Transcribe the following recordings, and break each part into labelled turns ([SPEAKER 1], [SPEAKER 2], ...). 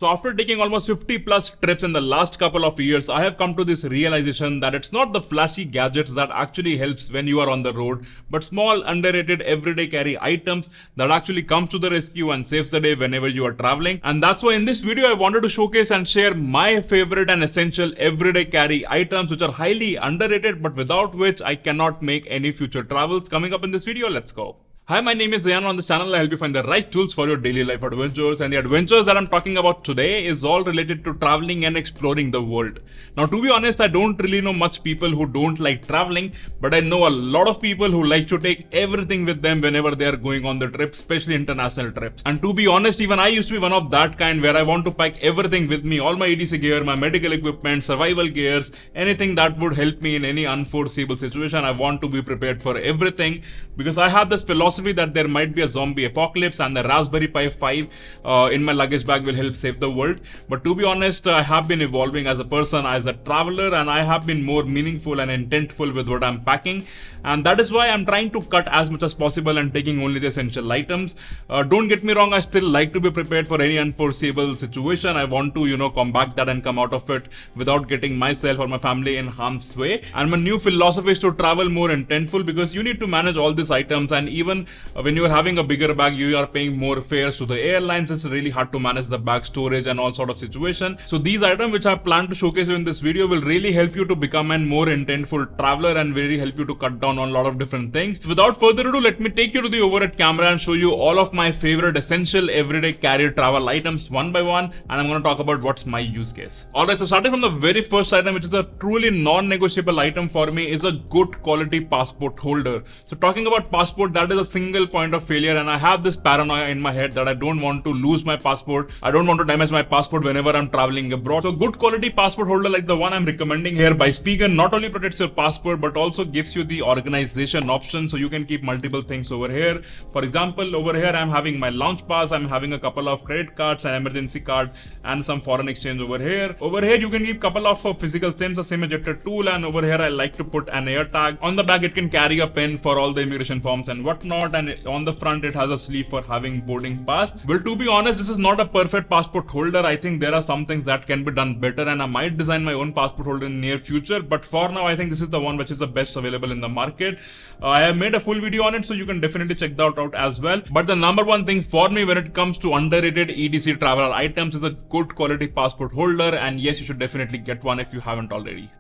[SPEAKER 1] So after taking almost 50 plus trips in the last couple of years, I have come to this realization that it's not the flashy gadgets that actually helps when you are on the road, but small underrated everyday carry items that actually comes to the rescue and saves the day whenever you are traveling. And that's why in this video I wanted to showcase and share my favorite and essential everyday carry items which are highly underrated but without which I cannot make any future travels. Coming up in this video, let's go. Hi, my name is Ayan. On this channel, I help you find the right tools for your daily life adventures, and the adventures that I'm talking about today is all related to traveling and exploring the world. Now, to be honest, I don't really know much people who don't like traveling, but I know a lot of people who like to take everything with them whenever they are going on the trip, especially international trips. And to be honest, even I used to be one of that kind where I want to pack everything with me, all my EDC gear, my medical equipment, survival gears, anything that would help me in any unforeseeable situation. I want to be prepared for everything because I have this philosophy that there might be a zombie apocalypse and the Raspberry Pi 5 in my luggage bag will help save the world. But to be honest, I have been evolving as a person, as a traveler, and I have been more meaningful and intentful with what I'm packing, and that is why I'm trying to cut as much as possible and taking only the essential items. Don't get me wrong, I still like to be prepared for any unforeseeable situation. I want to combat that and come out of it without getting myself or my family in harm's way. And my new philosophy is to travel more intentful because you need to manage all these items, and even when you are having a bigger bag, you are paying more fares to the airlines. It's really hard to manage the bag storage and all sort of situation. So these items which I plan to showcase you in this video will really help you to become a more intentful traveler and really help you to cut down on a lot of different things. Without further ado, let me take you to the overhead camera and show you all of my favorite essential everyday carry travel items one by one, and I'm going to talk about what's my use case. Alright, so starting from the very first item, which is a truly non-negotiable item for me, is a good quality passport holder. So talking about passport, that is a single point of failure, and I have this paranoia in my head that I don't want to lose my passport. I don't want to damage my passport whenever I'm traveling abroad. So good quality passport holder like the one I'm recommending here by Spigen not only protects your passport but also gives you the organization option, so you can keep multiple things over here. For example, over here I'm having my lounge pass, I'm having a couple of credit cards, an emergency card, and some foreign exchange over here. Over here you can keep couple of physical SIMs, a SIM ejector tool, and over here I like to put an Airtag. On the back it can carry a pen for all the immigration forms and whatnot, and on the front it has a sleeve for having boarding pass. Well, to be honest, this is not a perfect passport holder. I think there are some things that can be done better, and I might design my own passport holder in the near future, but for now I think this is the one which is the best available in the market. I have made a full video on it, so you can definitely check that out as well. But the number one thing for me when it comes to underrated EDC traveler items is a good quality passport holder, and yes, you should definitely get one if you haven't already.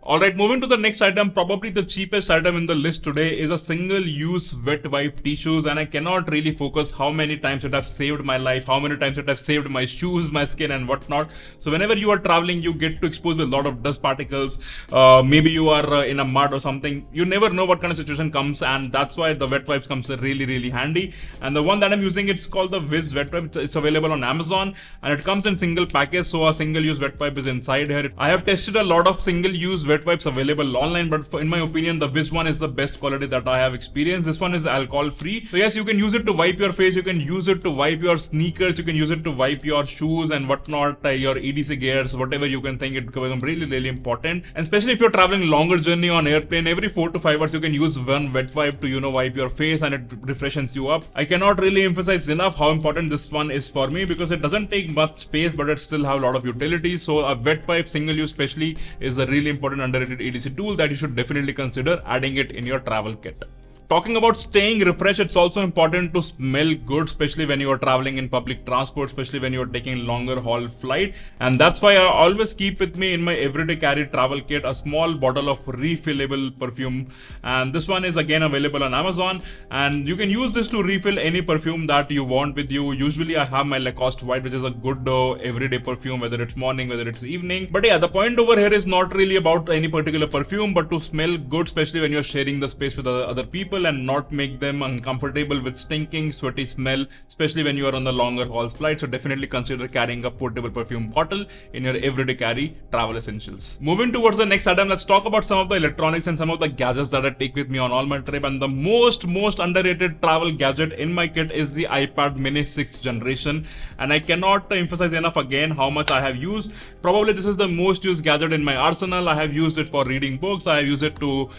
[SPEAKER 1] Alright, moving to the next item, probably the cheapest item in the list today is a single-use wet wipe tissues, and I cannot really focus how many times it has saved my life, how many times it has saved my shoes, my skin and whatnot. So whenever you are traveling, you get to expose with a lot of dust particles, maybe you are in a mud or something. You never know what kind of situation comes, and that's why the wet wipes comes really handy. And the one that I'm using, it's called the Wiz wet wipe. It's available on Amazon, and it comes in single package, so a single-use wet wipe is inside here. I have tested a lot of single-use wet wipes available online, but in my opinion the Wiz one is the best quality that I have experienced. This one is alcohol free, so yes, you can use it to wipe your face, you can use it to wipe your sneakers, you can use it to wipe your shoes and whatnot, your EDC gears, whatever you can think. It becomes really important, and especially if you're traveling longer journey on airplane, every 4 to 5 hours you can use one wet wipe to wipe your face, and it refreshes you up. I cannot really emphasize enough how important this one is for me because it doesn't take much space but it still have a lot of utility. So a wet wipe single use especially is a really important underrated EDC tool that you should definitely consider adding it in your travel kit. Talking about staying refreshed, it's also important to smell good, especially when you are traveling in public transport, especially when you are taking longer haul flight. And that's why I always keep with me in my everyday carry travel kit a small bottle of refillable perfume. And this one is again available on Amazon, and you can use this to refill any perfume that you want with you. Usually I have my Lacoste White, which is a good everyday perfume, whether it's morning, whether it's evening. But yeah, the point over here is not really about any particular perfume, but to smell good, especially when you're sharing the space with other people, and not make them uncomfortable with stinking, sweaty smell, especially when you are on the longer haul flight. So definitely consider carrying a portable perfume bottle in your everyday carry travel essentials. Moving towards the next item, let's talk about some of the electronics and some of the gadgets that I take with me on all my trip. And the most underrated travel gadget in my kit is the iPad Mini 6th generation, and I cannot emphasize enough again how much I have used. Probably this is the most used gadget in my arsenal. I have used it for reading books, I have used it to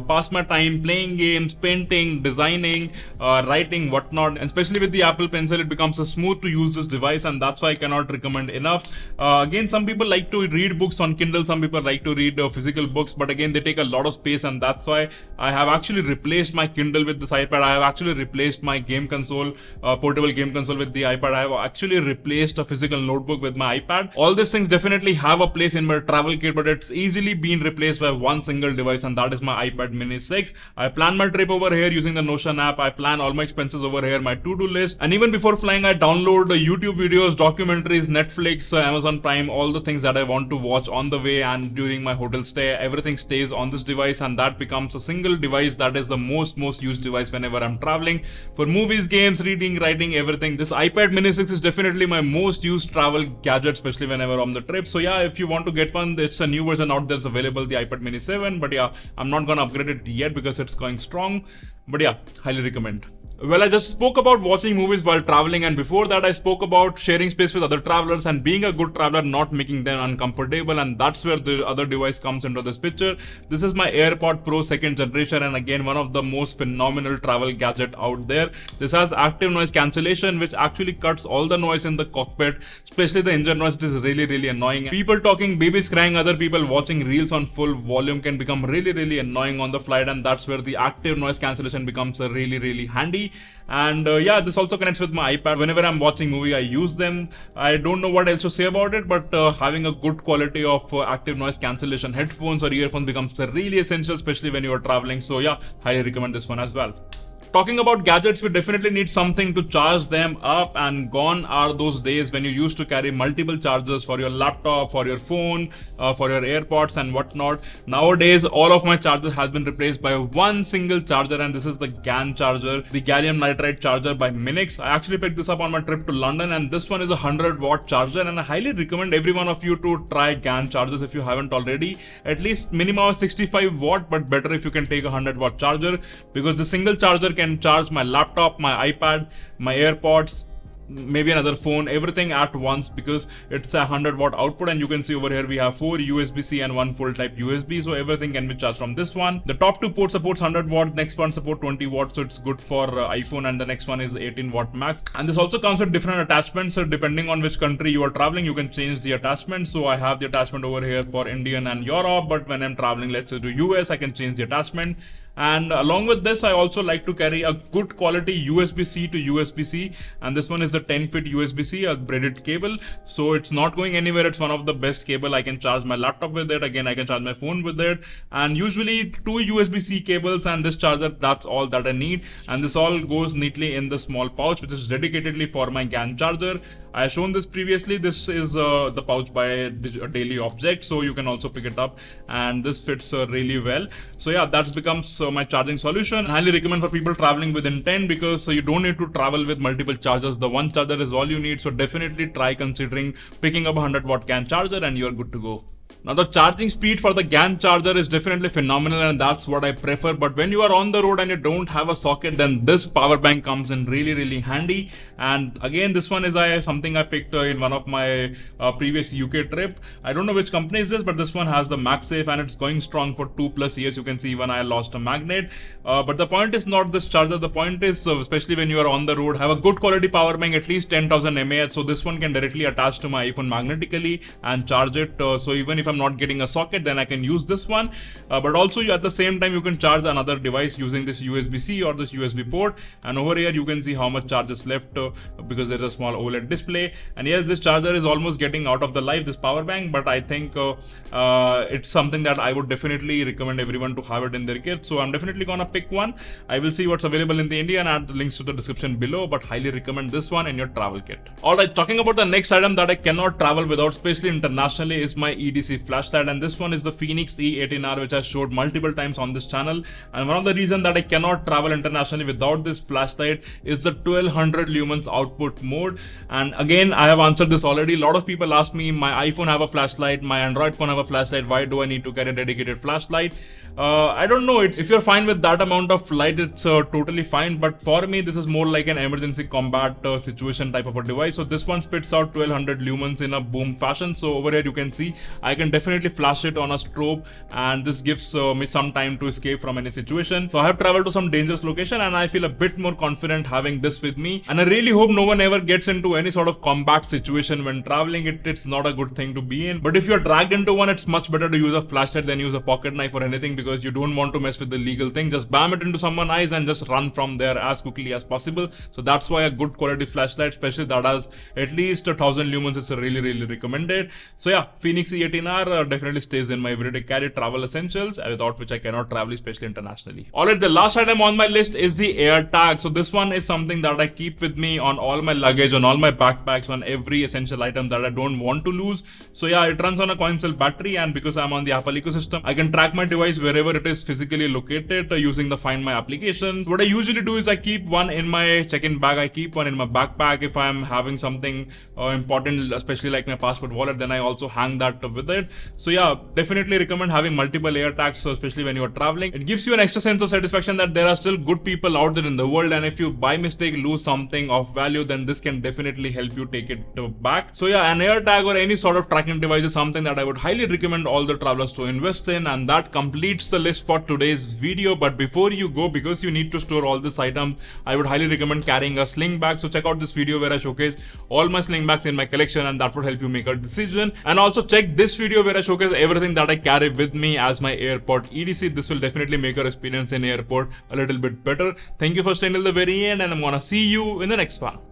[SPEAKER 1] pass my time playing games, painting, designing, writing, whatnot. And especially with the Apple Pencil, it becomes a smooth to use this device, and that's why I cannot recommend enough. Again, some people like to read books on Kindle, some people like to read physical books, but again, they take a lot of space, and that's why I have actually replaced my Kindle with this iPad. I have actually replaced my game console, portable game console with the iPad. I have actually replaced a physical notebook with my iPad. All these things definitely have a place in my travel kit, but it's easily been replaced by one single device, and that is my iPad Mini 6. I plan my trip over here using the Notion app. I plan all my expenses over here, my to-do list, and even before flying, I download YouTube videos, documentaries, Netflix, Amazon Prime, all the things that I want to watch on the way and during my hotel stay. Everything stays on this device, and that becomes a single device that is the most used device whenever I'm traveling for movies, games, reading, writing, everything. This iPad Mini 6 is definitely my most used travel gadget, especially whenever I'm on the trip. So yeah, if you want to get one, it's a new version out there, it's available, the iPad Mini 7. But yeah, I'm not gonna upgrade it yet because it's going strong. But yeah, highly recommend. Well, I just spoke about watching movies while traveling, and before that I spoke about sharing space with other travelers and being a good traveler, not making them uncomfortable, and that's where the other device comes into this picture. This is my AirPod Pro 2nd generation, and again, one of the most phenomenal travel gadget out there. This has active noise cancellation, which actually cuts all the noise in the cockpit, especially the engine noise. It is really annoying. People talking, babies crying, other people watching reels on full volume can become really annoying on the flight, and that's where the active noise cancellation becomes really handy. And yeah, this also connects with my iPad. Whenever I'm watching movie, I use them. I don't know what else to say about it, but having a good quality of active noise cancellation headphones or earphones becomes really essential, especially when you are traveling. So yeah, highly recommend this one as well. Talking about gadgets, we definitely need something to charge them up, and gone are those days when you used to carry multiple chargers for your laptop, for your phone, for your AirPods and whatnot. Nowadays, all of my chargers has been replaced by one single charger, and this is the GAN charger, the gallium nitride charger by Minix. I actually picked this up on my trip to London, and this one is a 100-watt charger, and I highly recommend every one of you to try GAN chargers if you haven't already. At least minimum 65-watt, but better if you can take a 100-watt charger, because the single charger can charge my laptop, my iPad, my AirPods, maybe another phone, everything at once, because it's a 100-watt output. And you can see over here we have 4 USB-C and 1 full type USB, so everything can be charged from this one. The top 2 ports supports 100-watt, next one support 20 watts, so it's good for iPhone, and the next one is 18-watt max. And this also comes with different attachments, so depending on which country you are traveling, you can change the attachment. So I have the attachment over here for Indian and Europe, but when I'm traveling, let's say to US, I can change the attachment. And along with this, I also like to carry a good quality USB-C to USB-C, and this one is a 10-feet USB-C, a braided cable, so it's not going anywhere. It's one of the best cable. I can charge my laptop with it, again I can charge my phone with it, and usually 2 USB-C cables and this charger, that's all that I need. And this all goes neatly in the small pouch, which is dedicatedly for my GAN charger. I have shown this previously. This is the pouch by Daily Object, so you can also pick it up, and this fits really well. So yeah, that becomes my charging solution. I highly recommend for people traveling with intent, because you don't need to travel with multiple chargers. The one charger is all you need, so definitely try considering picking up a 100-watt GAN charger and you're good to go. Now, the charging speed for the GAN charger is definitely phenomenal, and that's what I prefer. But when you are on the road and you don't have a socket, then this power bank comes in really handy. And again, this one is something I picked in one of my previous UK trip. I don't know which company is this, but this one has the Magsafe, and it's going strong for 2+ years. You can see even I lost a magnet. But the point is not this charger. The point is, especially when you are on the road, have a good quality power bank, at least 10,000 mAh. So this one can directly attach to my iPhone magnetically and charge it. So even if I'm not getting a socket, then I can use this one. But also at the same time, you can charge another device using this USB-C or this USB port. And over here you can see how much charge is left, because there's a small OLED display. And yes, this charger is almost getting out of the life, this power bank, but I think it's something that I would definitely recommend everyone to have it in their kit. So I'm definitely gonna pick one. I will see what's available in the India and add the links to the description below, but highly recommend this one in your travel kit. Alright, talking about the next item that I cannot travel without, especially internationally, is my EDC flashlight, and this one is the Phoenix E18R, which I showed multiple times on this channel. And one of the reasons that I cannot travel internationally without this flashlight is the 1200 lumens output mode. And again, I have answered this already. A lot of people ask me, my iPhone have a flashlight, my Android phone have a flashlight, why do I need to carry a dedicated flashlight? I don't know. If you're fine with that amount of light, it's totally fine, but for me this is more like an emergency combat situation type of a device. So this one spits out 1200 lumens in a boom fashion. So over here you can see I can can definitely flash it on a strobe, and this gives me some time to escape from any situation. So I have traveled to some dangerous location and I feel a bit more confident having this with me, and I really hope no one ever gets into any sort of combat situation when traveling. It's not a good thing to be in, but if you're dragged into one, it's much better to use a flashlight than use a pocket knife or anything, because you don't want to mess with the legal thing. Just bam it into someone's eyes and just run from there as quickly as possible. So that's why a good quality flashlight, especially that has at least 1000 lumens, is really recommended. So yeah, Phoenix E18R definitely stays in my everyday carry travel essentials, without which I cannot travel, especially internationally. Alright, the last item on my list is the Airtag. So this one is something that I keep with me on all my luggage, on all my backpacks, on every essential item that I don't want to lose. So yeah, it runs on a coin cell battery, and because I'm on the Apple ecosystem, I can track my device wherever it is physically located using the Find My applications. What I usually do is I keep one in my check-in bag, I keep one in my backpack. If I'm having something important, especially like my passport wallet, then I also hang that with it. So yeah, definitely recommend having multiple Airtags, so especially when you're traveling. It gives you an extra sense of satisfaction that there are still good people out there in the world, and if you by mistake lose something of value, then this can definitely help you take it back. So yeah, an Airtag or any sort of tracking device is something that I would highly recommend all the travelers to invest in. And that completes the list for today's video. But before you go, because you need to store all this items, I would highly recommend carrying a sling bag. So check out this video where I showcase all my sling bags in my collection, and that would help you make a decision. And also check this video where I showcase everything that I carry with me as my airport EDC. This will definitely make your experience in airport a little bit better. Thank you for staying till the very end, and I'm gonna see you in the next one.